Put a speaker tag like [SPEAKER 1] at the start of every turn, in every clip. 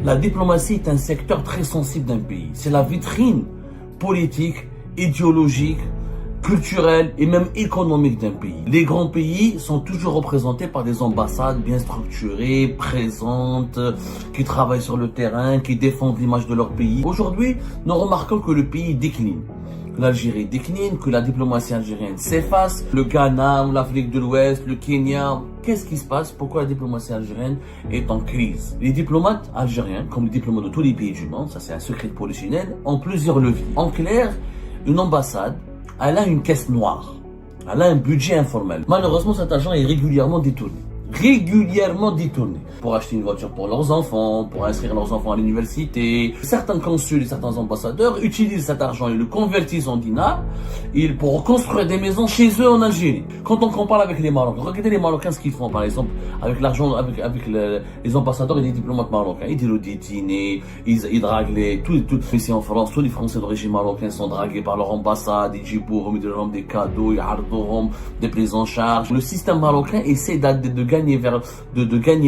[SPEAKER 1] La diplomatie est un secteur très sensible d'un pays. C'est la vitrine politique, idéologique, culturelle et même économique d'un pays. Les grands pays sont toujours représentés par des ambassades bien structurées, présentes, qui travaillent sur le terrain, qui défendent l'image de leur pays. Aujourd'hui, nous remarquons que le pays décline. Que l'Algérie décline, que la diplomatie algérienne s'efface, le Ghana, l'Afrique de l'Ouest, le Kenya. Qu'est-ce qui se passe? Pourquoi la diplomatie algérienne est en crise? Les diplomates algériens, comme les diplomates de tous les pays du monde, ça c'est un secret de polichinelle, ont plusieurs leviers. En clair, une ambassade, elle a une caisse noire. Elle a un budget informel. Malheureusement, cet argent est régulièrement détourné. Pour acheter une voiture pour leurs enfants, pour inscrire leurs enfants à l'université. Certains consuls et certains ambassadeurs utilisent cet argent et le convertissent en dinars pour construire des maisons chez eux en Algérie. Quand on compare avec les Marocains, regardez les Marocains ce qu'ils font par exemple avec l'argent, avec les ambassadeurs et les diplomates marocains. Ils donnent des dîners, ils draguent ici en France, tous les Français d'origine marocaine sont dragués par leur ambassade, ils remettent des cadeaux, ils ont des prises en charge. Le système marocain essaie de gagner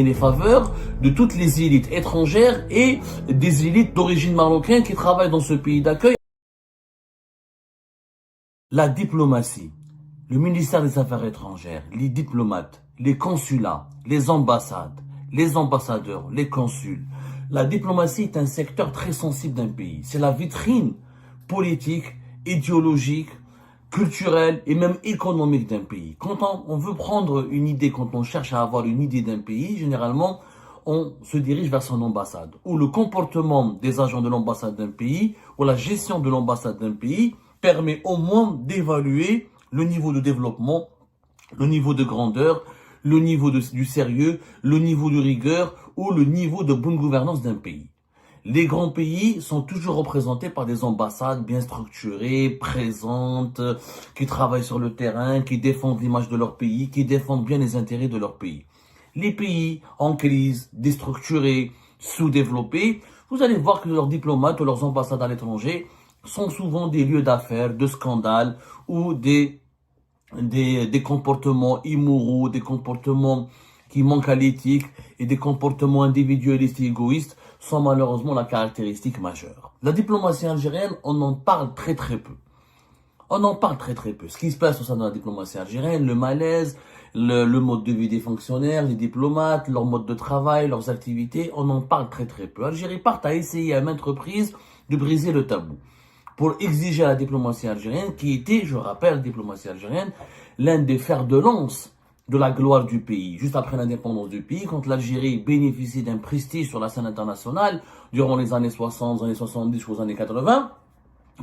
[SPEAKER 1] les faveurs de toutes les élites étrangères et des élites d'origine marocaine qui travaillent dans ce pays d'accueil. La diplomatie, le ministère des Affaires étrangères, les diplomates, les consulats, les ambassades, les ambassadeurs, les consuls. La diplomatie est un secteur très sensible d'un pays. C'est la vitrine politique, idéologique, culturelle et même économique d'un pays. Quand on veut prendre une idée, quand on cherche à avoir une idée d'un pays, généralement, on se dirige vers son ambassade, ou le comportement des agents de l'ambassade d'un pays, ou la gestion de l'ambassade d'un pays, permet au moins d'évaluer le niveau de développement, le niveau de grandeur, le niveau du sérieux, le niveau de rigueur, ou le niveau de bonne gouvernance d'un pays. Les grands pays sont toujours représentés par des ambassades bien structurées, présentes, qui travaillent sur le terrain, qui défendent l'image de leur pays, qui défendent bien les intérêts de leur pays. Les pays en crise, déstructurés, sous-développés, vous allez voir que leurs diplomates ou leurs ambassades à l'étranger sont souvent des lieux d'affaires, de scandales ou des comportements immoraux, des comportements qui manquent à l'éthique et des comportements individualistes et égoïstes sont malheureusement la caractéristique majeure. La diplomatie algérienne, on en parle très peu. On en parle très peu. Ce qui se passe au sein de la diplomatie algérienne, le malaise, le mode de vie des fonctionnaires, les diplomates, leur mode de travail, leurs activités, on en parle très peu. Algérie part à essayer à maintes reprises de briser le tabou pour exiger à la diplomatie algérienne, qui était, je rappelle, la diplomatie algérienne, l'un des fers de lance de la gloire du pays. Juste après l'indépendance du pays, quand l'Algérie bénéficie d'un prestige sur la scène internationale, durant les années 60, années 70 jusqu'aux années 80,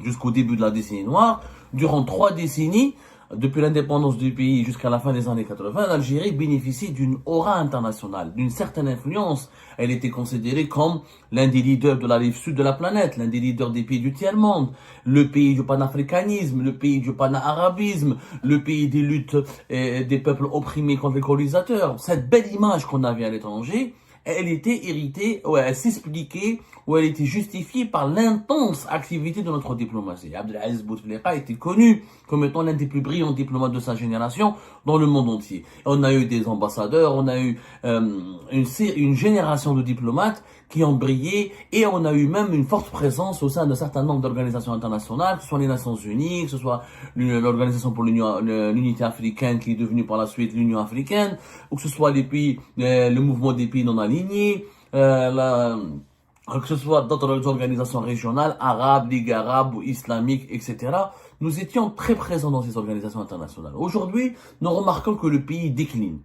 [SPEAKER 1] jusqu'au début de la décennie noire, durant 3 décennies, depuis l'indépendance du pays jusqu'à la fin des années 80, l'Algérie bénéficie d'une aura internationale, d'une certaine influence. Elle était considérée comme l'un des leaders de la rive sud de la planète, l'un des leaders des pays du tiers-monde, le pays du panafricanisme, le pays du pana-arabisme, le pays des luttes des peuples opprimés contre les colonisateurs. Cette belle image qu'on avait à l'étranger, elle était héritée, ou elle s'expliquait, ou elle était justifiée par l'intense activité de notre diplomatie. Abdelaziz Bouteflika était connu comme étant l'un des plus brillants diplomates de sa génération dans le monde entier. On a eu des ambassadeurs, on a eu une génération de diplomates qui ont brillé, et on a eu même une forte présence au sein d'un certain nombre d'organisations internationales, que ce soit les Nations Unies, que ce soit l'Organisation pour l'Unité africaine qui est devenue par la suite l'Union africaine, ou que ce soit les pays, le mouvement des pays non alignés, que ce soit d'autres organisations régionales, arabes, Ligue arabe ou islamique, etc. Nous étions très présents dans ces organisations internationales. Aujourd'hui, nous remarquons que le pays décline.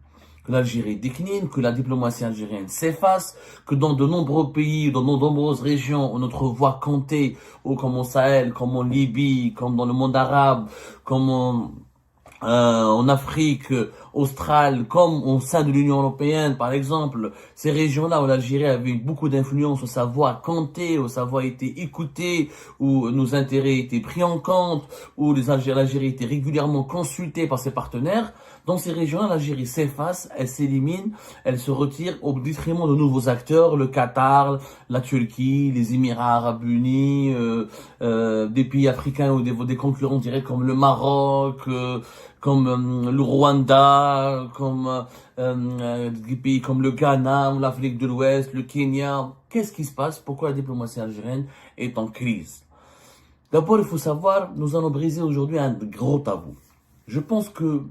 [SPEAKER 1] Que l'Algérie décline, que la diplomatie algérienne s'efface, que dans de nombreux pays, dans de nombreuses régions, où notre voix comptait, comme au Sahel, comme en Libye, comme dans le monde arabe, comme en Afrique australe, comme au sein de l'Union européenne, par exemple, ces régions-là où l'Algérie avait eu beaucoup d'influence, où sa voix comptait, où sa voix était écoutée, où nos intérêts étaient pris en compte, où l'Algérie était régulièrement consultée par ses partenaires. Dans ces régions-là, l'Algérie s'efface, elle s'élimine, elle se retire au détriment de nouveaux acteurs, le Qatar, la Turquie, les Émirats Arabes Unis, des pays africains ou des concurrents directs comme le Maroc, comme le Rwanda, des pays comme le Ghana, ou l'Afrique de l'Ouest, le Kenya. Qu'est-ce qui se passe? Pourquoi la diplomatie algérienne est en crise? D'abord, il faut savoir, nous allons briser aujourd'hui un gros tabou. Je pense que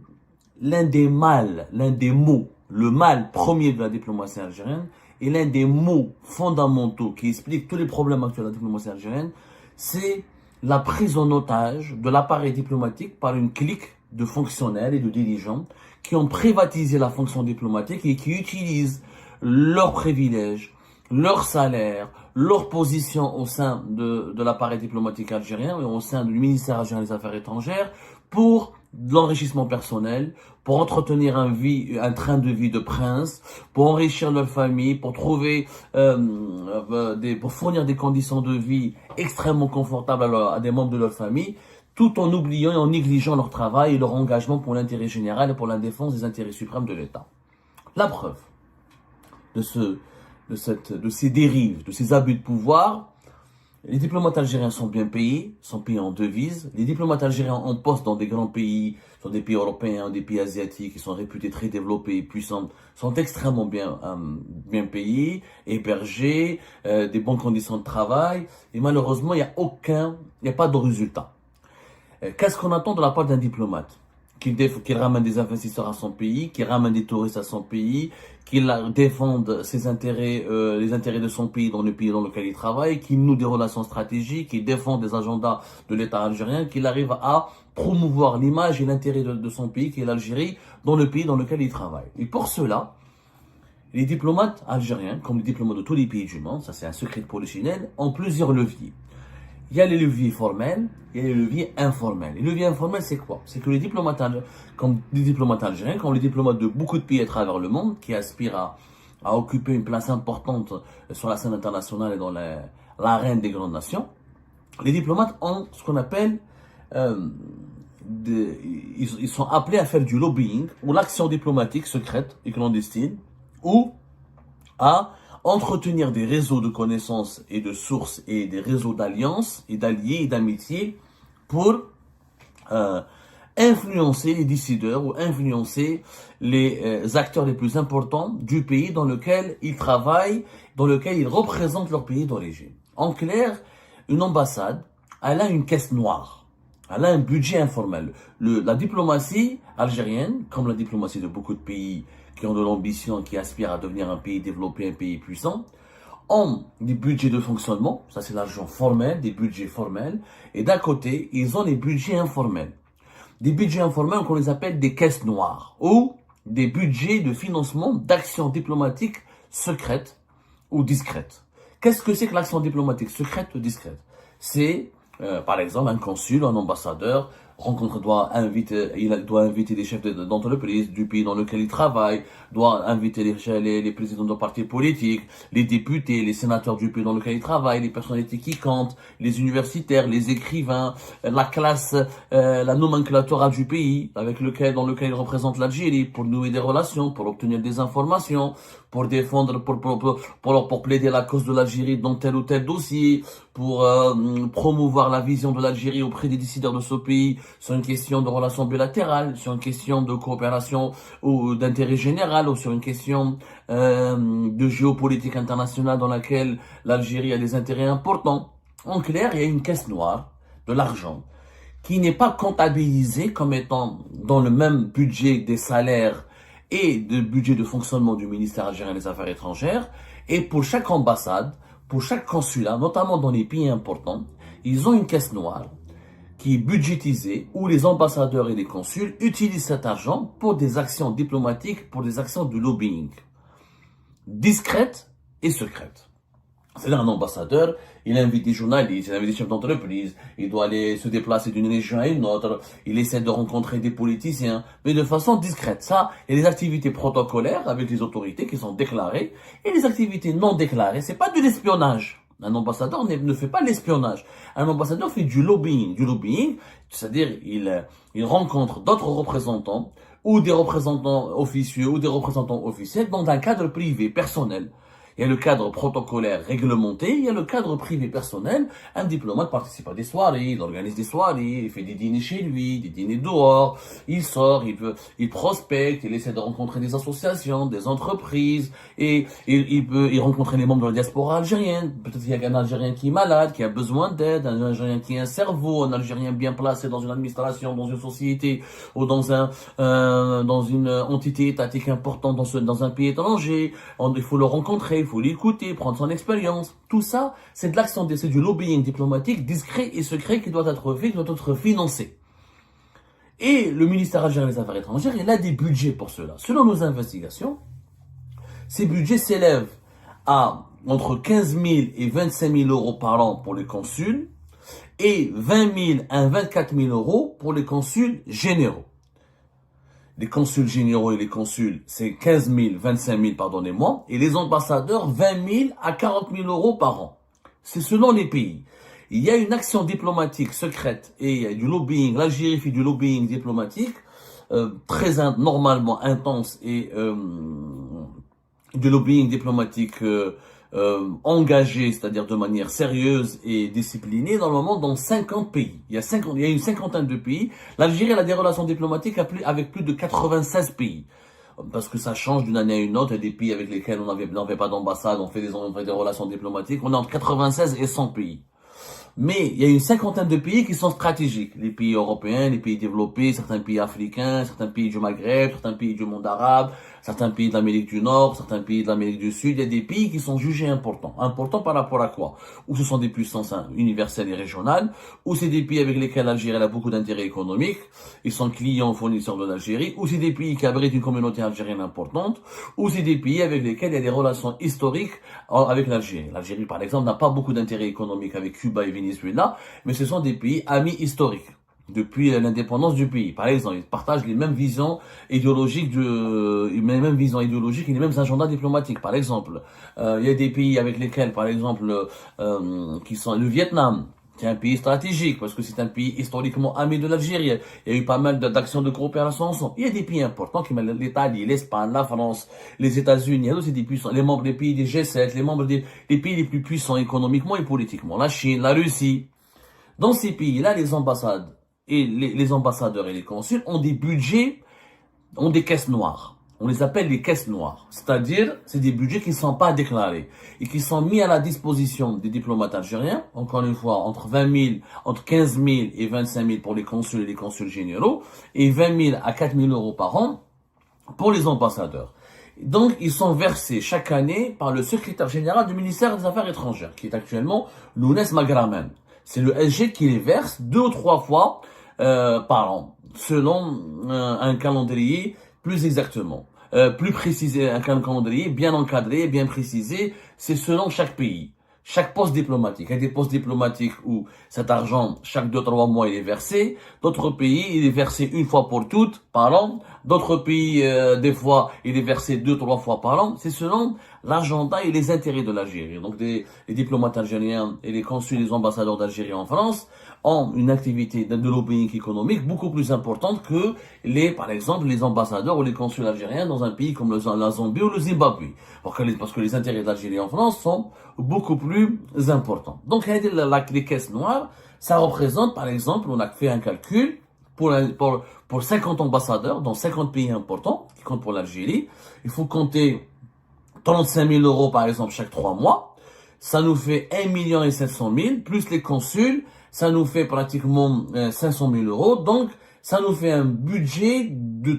[SPEAKER 1] l'un des mots, le mal premier de la diplomatie algérienne, et l'un des mots fondamentaux qui expliquent tous les problèmes actuels de la diplomatie algérienne, c'est la prise en otage de l'appareil diplomatique par une clique de fonctionnaires et de dirigeants qui ont privatisé la fonction diplomatique et qui utilisent leurs privilèges, leur salaire, leur position au sein de l'appareil diplomatique algérien et au sein du ministère algérien des Affaires étrangères pour de l'enrichissement personnel, pour entretenir un train de vie de prince, pour enrichir leur famille, pour trouver pour fournir des conditions de vie extrêmement confortables à des membres de leur famille, tout en oubliant et en négligeant leur travail et leur engagement pour l'intérêt général et pour la défense des intérêts suprêmes de l'État. La preuve de ces dérives, de ces abus de pouvoir, les diplomates algériens sont bien payés, sont payés en devises. Les diplomates algériens en poste dans des grands pays, sur des pays européens, des pays asiatiques, qui sont réputés très développés et puissants, sont extrêmement bien payés, hébergés, des bonnes conditions de travail. Et malheureusement, il n'y a pas de résultat. Qu'est-ce qu'on attend de la part d'un diplomate? Qu'il ramène des investisseurs à son pays, qu'il ramène des touristes à son pays, qu'il défende ses intérêts, les intérêts de son pays dans le pays dans lequel il travaille, qu'il noue des relations stratégiques, qu'il défende des agendas de l'État algérien, qu'il arrive à promouvoir l'image et l'intérêt de son pays, qui est l'Algérie, dans le pays dans lequel il travaille. Et pour cela, les diplomates algériens, comme les diplomates de tous les pays du monde, ça c'est un secret de polichinelle, ont plusieurs leviers. Il y a les leviers formels, il y a les leviers informels. Les leviers informels, c'est quoi? C'est que les diplomates algériens, comme les diplomates de beaucoup de pays à travers le monde, qui aspirent à occuper une place importante sur la scène internationale et dans l'arène des grandes nations, les diplomates ont ce qu'on appelle, ils sont appelés à faire du lobbying, ou l'action diplomatique secrète et clandestine, ou à entretenir des réseaux de connaissances et de sources et des réseaux d'alliances et d'alliés et d'amitié pour influencer les décideurs ou influencer les acteurs les plus importants du pays dans lequel ils travaillent, dans lequel ils représentent leur pays d'origine. En clair, une ambassade, elle a une caisse noire. Elle a un budget informel. La diplomatie algérienne, comme la diplomatie de beaucoup de pays qui ont de l'ambition, qui aspirent à devenir un pays développé, un pays puissant, ont des budgets de fonctionnement, ça c'est l'argent formel, des budgets formels, et d'un côté, ils ont des budgets informels. Des budgets informels qu'on les appelle des caisses noires, ou des budgets de financement d'actions diplomatiques secrètes ou discrètes. Qu'est-ce que c'est que l'action diplomatique secrète ou discrète? C'est, par exemple, un consul, un ambassadeur, il doit inviter des chefs d'entreprise du pays dans lequel il travaille, doit inviter les présidents de partis politiques, les députés, les sénateurs du pays dans lequel il travaille, les personnalités qui comptent, les universitaires, les écrivains, la classe, la nomenclatura du pays dans lequel il représente l'Algérie, pour nouer des relations, pour obtenir des informations, pour défendre, pour plaider la cause de l'Algérie dans tel ou tel dossier, pour promouvoir la vision de l'Algérie auprès des décideurs de ce pays, sur une question de relations bilatérales, sur une question de coopération ou d'intérêt général, ou sur une question de géopolitique internationale dans laquelle l'Algérie a des intérêts importants. En clair, il y a une caisse noire de l'argent qui n'est pas comptabilisée comme étant dans le même budget des salaires et de budget de fonctionnement du ministère algérien des Affaires étrangères. Et pour chaque ambassade, pour chaque consulat, notamment dans les pays importants, ils ont une caisse noire qui est budgétisée, où les ambassadeurs et les consuls utilisent cet argent pour des actions diplomatiques, pour des actions de lobbying, discrètes et secrètes. C'est-à-dire un ambassadeur, il invite des journalistes, il invite des chefs d'entreprise, il doit aller se déplacer d'une région à une autre, il essaie de rencontrer des politiciens, mais de façon discrète. Ça, il y a des activités protocolaires avec les autorités qui sont déclarées, et les activités non déclarées, c'est pas de l'espionnage. Un ambassadeur ne fait pas l'espionnage. Un ambassadeur fait du lobbying. Du lobbying, c'est-à-dire il rencontre d'autres représentants, ou des représentants officieux, ou des représentants officiels dans un cadre privé, personnel. Il y a le cadre protocolaire réglementé, il y a le cadre privé personnel. Un diplomate participe à des soirées, il organise des soirées, il fait des dîners chez lui, des dîners dehors, il sort, il prospecte, il essaie de rencontrer des associations, des entreprises, et il peut rencontrer les membres de la diaspora algérienne. Peut-être qu'il y a un Algérien qui est malade, qui a besoin d'aide, un Algérien qui a un cerveau, un Algérien bien placé dans une administration, dans une société, ou dans une entité étatique importante dans un pays étranger. Il faut le rencontrer, il faut l'écouter, prendre son expérience. Tout ça, c'est de l'action, c'est du lobbying diplomatique discret et secret qui doit être fait, qui doit être financé. Et le ministère algérien des Affaires étrangères, il a des budgets pour cela. Selon nos investigations, ces budgets s'élèvent à entre 15 000 et 25 000 euros par an pour les consuls et 20 000 à 24 000 euros pour les consuls généraux. Les consuls généraux et les consuls, c'est 15 000, 25 000, pardonnez-moi, et les ambassadeurs, 20 000 à 40 000 euros par an. C'est selon les pays. Il y a une action diplomatique secrète et il y a du lobbying. L'Algérie fait du lobbying diplomatique normalement intense et du lobbying diplomatique engagé, c'est-à-dire de manière sérieuse et disciplinée, normalement dans 50 pays. Il y a une cinquantaine de pays. L'Algérie a des relations diplomatiques avec plus de 96 pays. Parce que ça change d'une année à une autre. Il y a des pays avec lesquels on n'avait pas d'ambassade, on fait des relations diplomatiques. On est entre 96 et 100 pays. Mais il y a une cinquantaine de pays qui sont stratégiques. Les pays européens, les pays développés, certains pays africains, certains pays du Maghreb, certains pays du monde arabe, certains pays de l'Amérique du Nord, certains pays de l'Amérique du Sud. Il y a des pays qui sont jugés importants. Importants par rapport à quoi? Ou ce sont des puissances universelles et régionales, ou c'est des pays avec lesquels l'Algérie a beaucoup d'intérêts économiques, ils sont clients fournisseurs de l'Algérie, ou c'est des pays qui abritent une communauté algérienne importante, ou c'est des pays avec lesquels il y a des relations historiques avec l'Algérie. L'Algérie, par exemple, n'a pas beaucoup d'intérêts économiques avec Cuba et Venezuela, mais ce sont des pays amis historiques depuis l'indépendance du pays. Par exemple, ils partagent les mêmes visions idéologiques et les mêmes agendas diplomatiques. Par exemple, il y a des pays avec lesquels, par exemple, qui sont le Vietnam. C'est un pays stratégique parce que c'est un pays historiquement ami de l'Algérie. Il y a eu pas mal d'actions de coopération ensemble. Il y a des pays importants qui mettent l'Italie, l'Espagne, la France, les États-Unis. Il y a aussi des puissants, les membres des pays des G7, les membres des pays les plus puissants économiquement et politiquement. La Chine, la Russie. Dans ces pays-là, les ambassades et les ambassadeurs et les consuls ont des budgets, ont des caisses noires. On les appelle les caisses noires. C'est-à-dire, c'est des budgets qui ne sont pas déclarés et qui sont mis à la disposition des diplomates algériens. Encore une fois, entre 15 000 et 25 000 pour les consuls et les consuls généraux et 20 000 à 4 000 euros par an pour les ambassadeurs. Donc, ils sont versés chaque année par le secrétaire général du ministère des Affaires étrangères, qui est actuellement Lounès Magraman. C'est le SG qui les verse 2 ou 3 fois par an, selon un calendrier plus exactement, plus précisé, un calendrier bien encadré, bien précisé, c'est selon chaque pays. Chaque poste diplomatique. Il y a des postes diplomatiques où cet argent, chaque 2-3 mois, il est versé. D'autres pays, il est versé une fois pour toutes, par an. D'autres pays, des fois, il est versé 2-3 fois par an. C'est selon l'agenda et les intérêts de l'Algérie. Donc, les diplomates algériens et les consuls et les ambassadeurs d'Algérie en France ont une activité de lobbying économique beaucoup plus importante que par exemple, les ambassadeurs ou les consuls algériens dans un pays comme la Zambie ou le Zimbabwe. Parce que les intérêts de l'Algérie en France sont beaucoup plus importants. Donc, les caisses noires, ça représente, par exemple, on a fait un calcul pour 50 ambassadeurs dans 50 pays importants, qui comptent pour l'Algérie. Il faut compter 35 000 euros, par exemple, chaque 3 mois. Ça nous fait 1 700 000, plus les consuls, ça nous fait pratiquement 500 000 euros. Donc, ça nous fait un budget de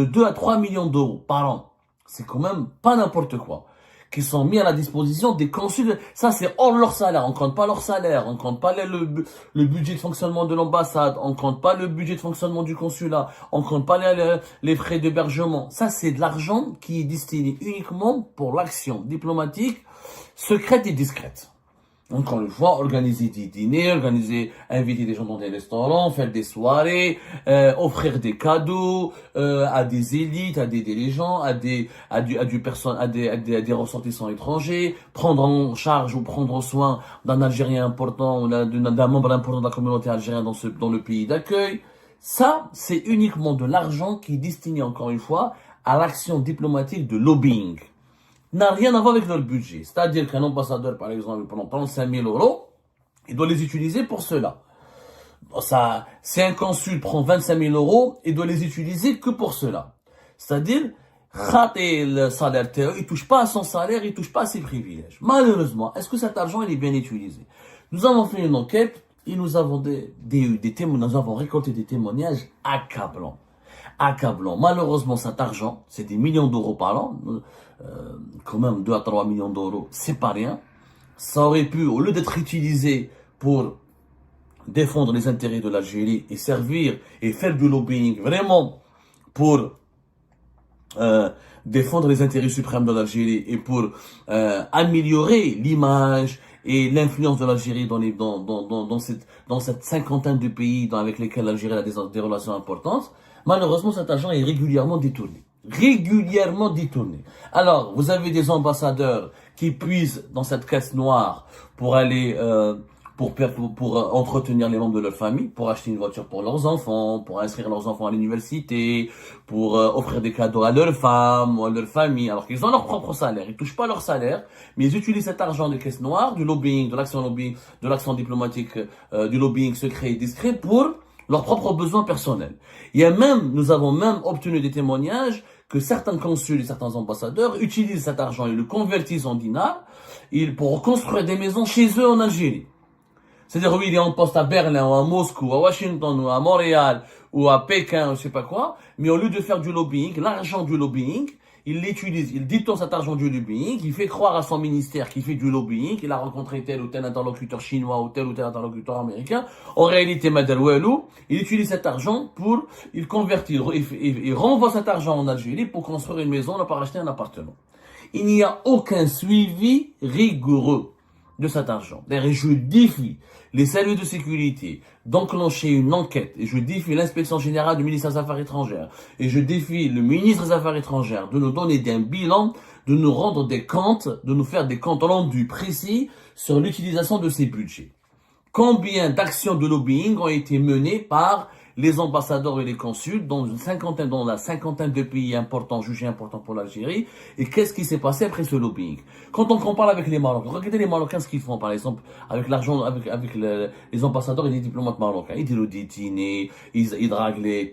[SPEAKER 1] 2 à 3 millions d'euros par an. C'est quand même pas n'importe quoi. Qui sont mis à la disposition des consuls. Ça, c'est hors leur salaire. On compte pas leur salaire. On compte pas le budget de fonctionnement de l'ambassade. On compte pas le budget de fonctionnement du consulat. On compte pas les frais d'hébergement. Ça, c'est de l'argent qui est destiné uniquement pour l'action diplomatique secrète et discrète. Encore une fois, organiser des dîners, inviter des gens dans des restaurants, faire des soirées, offrir des cadeaux à des élites, à des dirigeants, à des ressortissants étrangers, prendre en charge ou prendre soin d'un Algérien important ou d'un membre important de la communauté algérienne dans le pays d'accueil. Ça, c'est uniquement de l'argent qui est destiné, encore une fois, à l'action diplomatique de lobbying. n'a rien à voir avec leur budget. C'est-à-dire qu'un ambassadeur, par exemple, prend 35 000 euros, il doit les utiliser pour cela. Ça, si un consul prend 25 000 euros, il doit les utiliser que pour cela. C'est-à-dire, le salaire, il touche pas à son salaire, il touche pas à ses privilèges. Malheureusement, est-ce que cet argent il est bien utilisé? Nous avons fait une enquête et nous avons nous avons récolté des témoignages accablants. Accablants. Malheureusement, cet argent, c'est des millions d'euros par an, quand même 2 à 3 millions d'euros, c'est pas rien. Ça aurait pu, au lieu d'être utilisé pour défendre les intérêts de l'Algérie et servir et faire du lobbying vraiment pour défendre les intérêts suprêmes de l'Algérie et pour améliorer l'image et l'influence de l'Algérie dans cette cinquantaine de pays avec lesquels l'Algérie a des relations importantes, malheureusement cet argent est régulièrement détourné. Régulièrement détourné. Alors, vous avez des ambassadeurs qui puisent dans cette caisse noire pour aller pour entretenir les membres de leur famille, pour acheter une voiture pour leurs enfants, pour inscrire leurs enfants à l'université, pour offrir des cadeaux à leurs femmes ou à leur famille, alors qu'ils ont leur propre salaire. Ils touchent pas leur salaire, mais ils utilisent cet argent des caisses noires, du lobbying, de l'action diplomatique, du lobbying secret et discret pour leurs propres besoins personnels. Nous avons même obtenu des témoignages que certains consuls et certains ambassadeurs utilisent cet argent et le convertissent en dinars pour construire des maisons chez eux en Algérie. C'est-à-dire, oui, il est en poste à Berlin, ou à Moscou, ou à Washington, ou à Montréal, ou à Pékin, ou je sais pas quoi, mais au lieu de faire du lobbying, l'argent du lobbying, il l'utilise, il détourne cet argent du lobbying, il fait croire à son ministère qu'il fait du lobbying, qu'il a rencontré tel ou tel interlocuteur chinois ou tel interlocuteur américain. En réalité, Madelwelou, il utilise cet argent il convertit, il renvoie cet argent en Algérie pour construire une maison, pour acheter un appartement. Il n'y a aucun suivi rigoureux de cet argent. D'ailleurs, je défie les services de sécurité d'enclencher une enquête et je défie l'inspection générale du ministère des Affaires étrangères et je défie le ministre des Affaires étrangères de nous donner un bilan, de nous rendre des comptes, de nous faire des comptes rendus précis sur l'utilisation de ces budgets. Combien d'actions de lobbying ont été menées par les ambassadeurs et les consuls dans la cinquantaine de pays importants, jugés importants pour l'Algérie, et qu'est-ce qui s'est passé après ce lobbying? Quand on compare avec les Marocains, regardez les Marocains ce qu'ils font, par exemple, avec l'argent, avec les ambassadeurs et les diplomates marocains. Ils donnent des dîners, ils draguent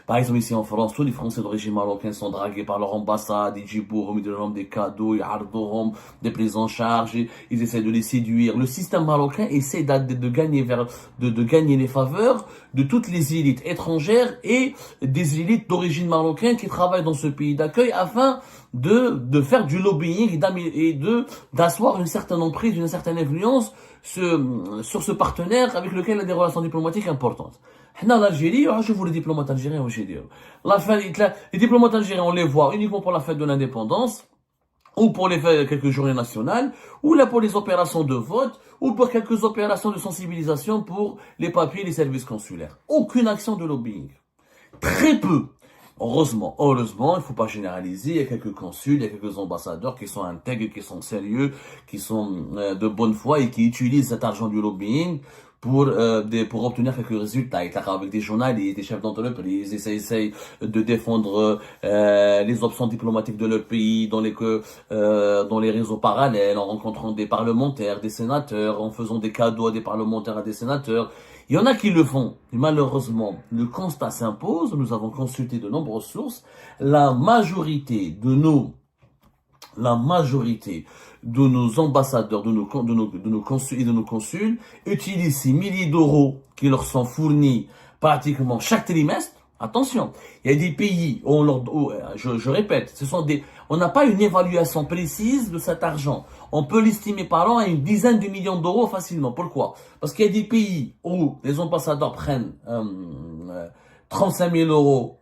[SPEAKER 1] par exemple ici en France, tous les Français d'origine marocaine sont dragués par leur ambassade, ils djibourent, ils donnent des cadeaux, ils ardoront des prises en charge, ils essaient de les séduire. Le système marocain essaie de gagner les faveurs de toutes les élites étrangères et des élites d'origine marocaine qui travaillent dans ce pays d'accueil afin de faire du lobbying et d'asseoir une certaine emprise, une certaine influence sur ce partenaire avec lequel il a des relations diplomatiques importantes. Dans l'Algérie, je vous les diplomates algériens, les diplomates algériens, on les voit uniquement pour la fête de l'indépendance, ou pour quelques journées nationales, ou là pour les opérations de vote, ou pour quelques opérations de sensibilisation pour les papiers et les services consulaires. Aucune action de lobbying. Très peu. Heureusement, il ne faut pas généraliser, il y a quelques consuls, il y a quelques ambassadeurs qui sont intègres, qui sont sérieux, qui sont de bonne foi et qui utilisent cet argent du lobbying pour obtenir quelques résultats. Avec des journalistes, des chefs d'entreprise, ils essayent de défendre les options diplomatiques de leur pays dans les réseaux parallèles, en rencontrant des parlementaires, des sénateurs, en faisant des cadeaux à des parlementaires, à des sénateurs. Il y en a qui le font, mais malheureusement, le constat s'impose. Nous avons consulté de nombreuses sources. La majorité de nos ambassadeurs, de nos consuls et de nos consuls utilisent ces milliers d'euros qui leur sont fournis pratiquement chaque trimestre. Attention, il y a des pays où je répète, on n'a pas une évaluation précise de cet argent. On peut l'estimer par an à une dizaine de millions d'euros facilement. Pourquoi? Parce qu'il y a des pays où les ambassadeurs prennent 35 000 euros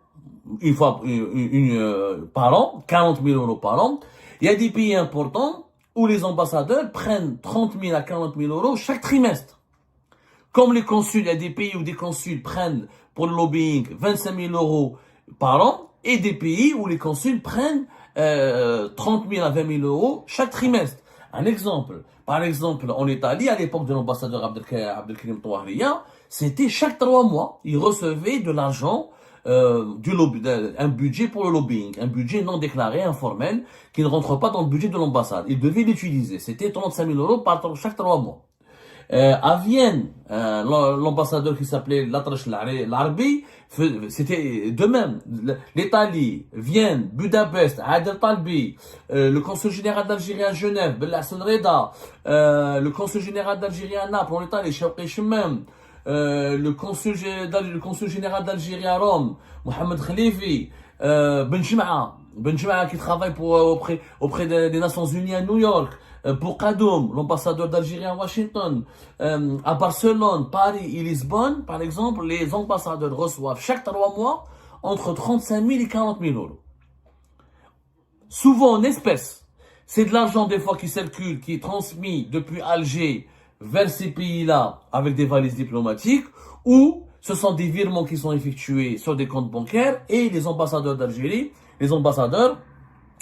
[SPEAKER 1] par an, 40 000 euros par an. Il y a des pays importants où les ambassadeurs prennent 30 000 à 40 000 euros chaque trimestre. Comme les consuls, il y a des pays où des consuls prennent pour le lobbying 25 000 euros par an et des pays où les consuls prennent 30 000 à 20 000 euros chaque trimestre. Un exemple. Par exemple, en Italie, à l'époque de l'ambassadeur Abdelkarim Touahriya, c'était chaque 3 mois, il recevait de l'argent un budget pour le lobbying, un budget non déclaré, informel, qui ne rentre pas dans le budget de l'ambassade. Ils devaient l'utiliser. C'était 35 000 euros chaque 3 mois. À Vienne, l'ambassadeur qui s'appelait Latrash Larbi, c'était de même. L'Italie, Vienne, Budapest, Hader Talbi, le consul général d'Algérie à Genève, Belhassan Reda, le consul général d'Algérie à Naples, en Italie, Shawqi Chemmam, le consul général d'Algérie à Rome, Mohamed Khalifi, Ben Jema'a qui travaille auprès des Nations Unies à New York, pour Kadoum, l'ambassadeur d'Algérie à Washington, à Barcelone, Paris et Lisbonne, par exemple, les ambassadeurs reçoivent chaque 3 mois entre 35 000 et 40 000 euros. Souvent en espèces. C'est de l'argent des fois qui circule, qui est transmis depuis Alger vers ces pays-là avec des valises diplomatiques, ou ce sont des virements qui sont effectués sur des comptes bancaires et les ambassadeurs d'Algérie, les ambassadeurs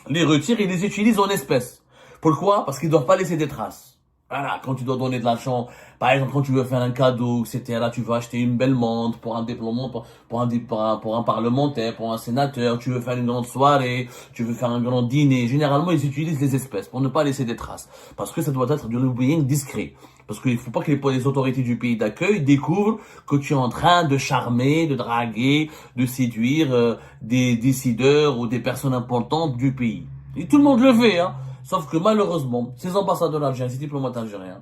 [SPEAKER 1] les retirent et les utilisent en espèces. Pourquoi? Parce qu'ils ne doivent pas laisser des traces. Voilà, quand tu dois donner de l'argent, par exemple, quand tu veux faire un cadeau, etc., tu veux acheter une belle montre pour un déploiement, pour un parlementaire, pour un sénateur, tu veux faire une grande soirée, tu veux faire un grand dîner. Généralement, ils utilisent les espèces pour ne pas laisser des traces. Parce que ça doit être du lobbying discret. Parce qu'il ne faut pas que les autorités du pays d'accueil découvrent que tu es en train de charmer, de draguer, de séduire des décideurs ou des personnes importantes du pays. Et tout le monde le fait, hein. Sauf que malheureusement, ces ambassadeurs algériens, ces diplomates algériens,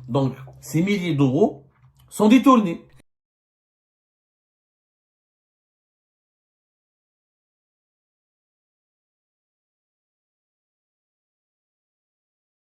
[SPEAKER 1] donc ces milliers d'euros sont détournés.